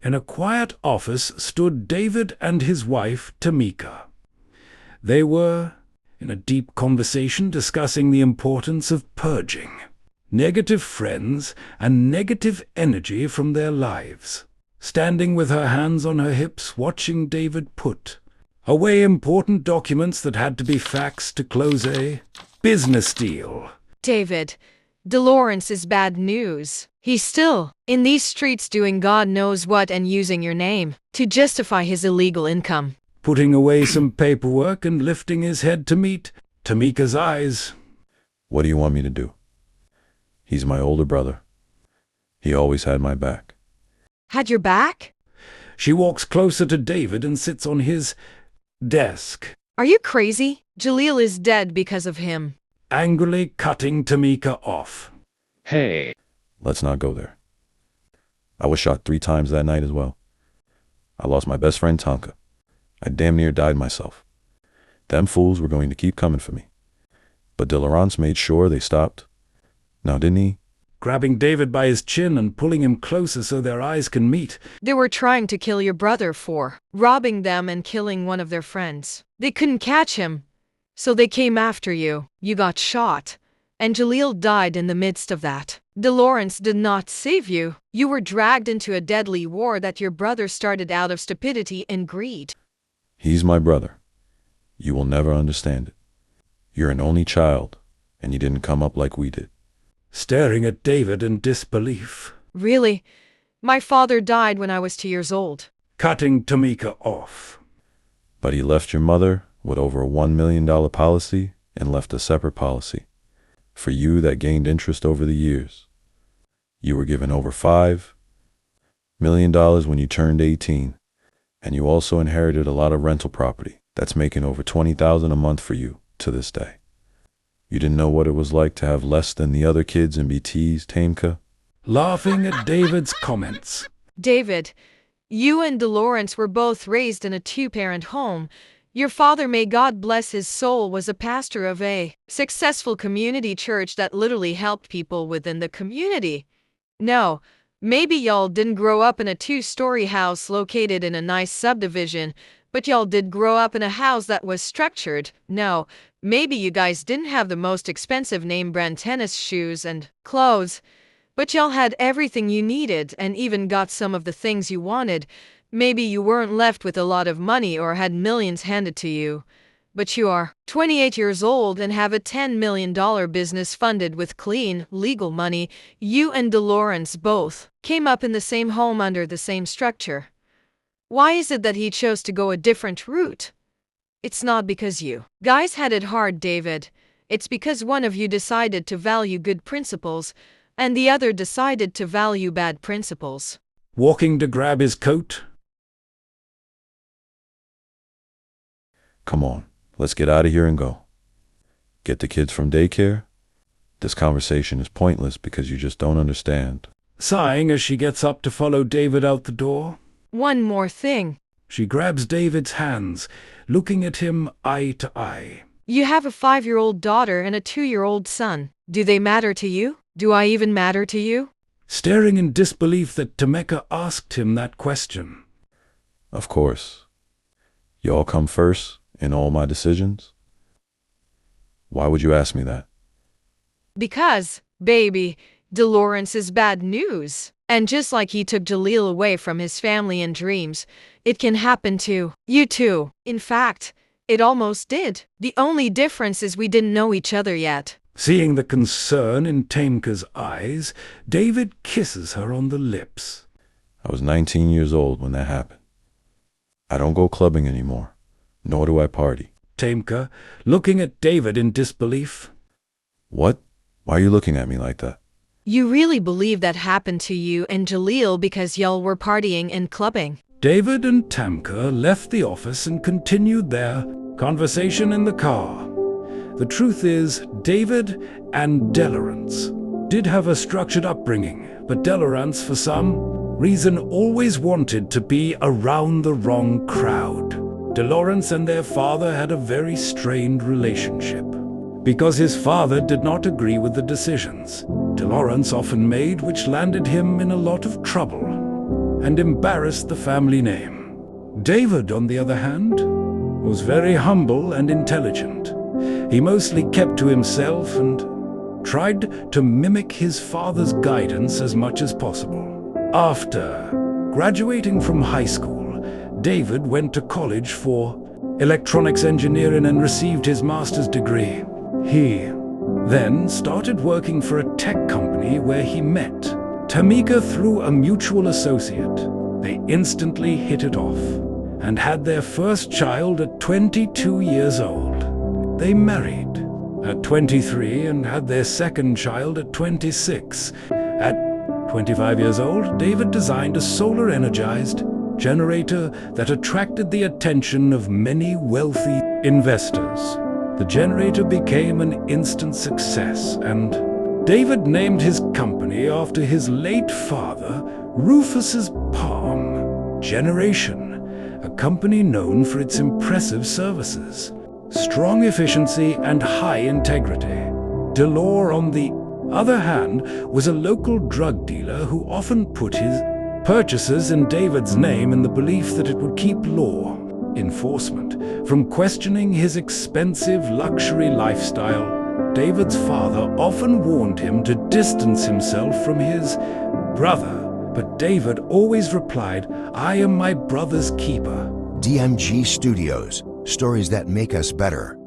In a quiet office stood David and his wife, Tamika. They were in a deep conversation discussing the importance of purging negative friends and negative energy from their lives. Standing with her hands on her hips, watching David put away important documents that had to be faxed to close a business deal. David, Dolores is bad news. He's still in these streets doing God knows what and using your name to justify his illegal income. Putting away some paperwork and lifting his head to meet Tamika's eyes. What do you want me to do? He's my older brother. He always had my back. Had your back? She walks closer to David and sits on his desk. Are you crazy? Jaleel is dead because of him. Angrily cutting Tamika off. Hey. Let's not go there. I was shot 3 times that night as well. I lost my best friend Tonka. I damn near died myself. Them fools were going to keep coming for me. But Dolores made sure they stopped. Now didn't he? Grabbing David by his chin and pulling him closer so their eyes can meet. They were trying to kill your brother for robbing them and killing one of their friends. They couldn't catch him, so they came after you. You got shot, and Jaleel died in the midst of that. Dolores did not save you. You were dragged into a deadly war that your brother started out of stupidity and greed. He's my brother. You will never understand it. You're an only child, and you didn't come up like we did. Staring at David in disbelief. Really? My father died when I was 2 years old. Cutting Tamika off. But he left your mother with over a $1 million policy and left a separate policy for you that gained interest over the years. You were given over $5 million when you turned 18, and you also inherited a lot of rental property that's making over $20,000 a month for you to this day. You didn't know what it was like to have less than the other kids and be teased, Tameka? Laughing at David's comments. David, you and Dolores were both raised in a 2-parent home. Your father, may God bless his soul, was a pastor of a successful community church that literally helped people within the community. No, maybe y'all didn't grow up in a 2-story house located in a nice subdivision, but y'all did grow up in a house that was structured. No, maybe you guys didn't have the most expensive name brand tennis shoes and clothes, but y'all had everything you needed and even got some of the things you wanted. Maybe you weren't left with a lot of money or had millions handed to you, but you are 28 years old and have a $10 million business funded with clean, legal money. You and Dolores both came up in the same home under the same structure. Why is it that he chose to go a different route? It's not because you guys had it hard, David. It's because one of you decided to value good principles and the other decided to value bad principles. Walking to grab his coat. Come on, let's get out of here and go. Get the kids from daycare? This conversation is pointless because you just don't understand. Sighing as she gets up to follow David out the door. One more thing. She grabs David's hands, looking at him eye to eye. You have a 5-year-old daughter and a 2-year-old son. Do they matter to you? Do I even matter to you? Staring in disbelief that Tamika asked him that question. Of course. Y'all come first in all my decisions? Why would you ask me that? Because, baby, Dolores is bad news. And just like he took Jaleel away from his family and dreams, it can happen to you too. In fact, it almost did. The only difference is we didn't know each other yet. Seeing the concern in Tamika's eyes, David kisses her on the lips. I was 19 years old when that happened. I don't go clubbing anymore, nor do I party. Tamika, looking at David in disbelief. What? Why are you looking at me like that? You really believe that happened to you and Jaleel because y'all were partying and clubbing? David and Tamika left the office and continued their conversation in the car. The truth is, David and Dolores did have a structured upbringing, but Dolores, for some reason, always wanted to be around the wrong crowd. Dolores and their father had a very strained relationship, because his father did not agree with the decisions Dolores often made, which landed him in a lot of trouble. and embarrassed the family name. David, on the other hand, was very humble and intelligent. He mostly kept to himself and tried to mimic his father's guidance as much as possible. After graduating from high school, David went to college for electronics engineering and received his master's degree. He then started working for a tech company where he met Tamika through a mutual associate. They instantly hit it off and had their first child at 22 years old. They married at 23 and had their second child at 26. At 25 years old, David designed a solar-energized generator that attracted the attention of many wealthy investors. The generator became an instant success, and David named his company after his late father, Rufus's Palm Generation, a company known for its impressive services, strong efficiency, and high integrity. Delore, on the other hand, was a local drug dealer who often put his purchases in David's name in the belief that it would keep law enforcement from questioning his expensive luxury lifestyle. David's father often warned him to distance himself from his brother, but David always replied, "I am my brother's keeper." D.M.G. Studios, stories that make us better.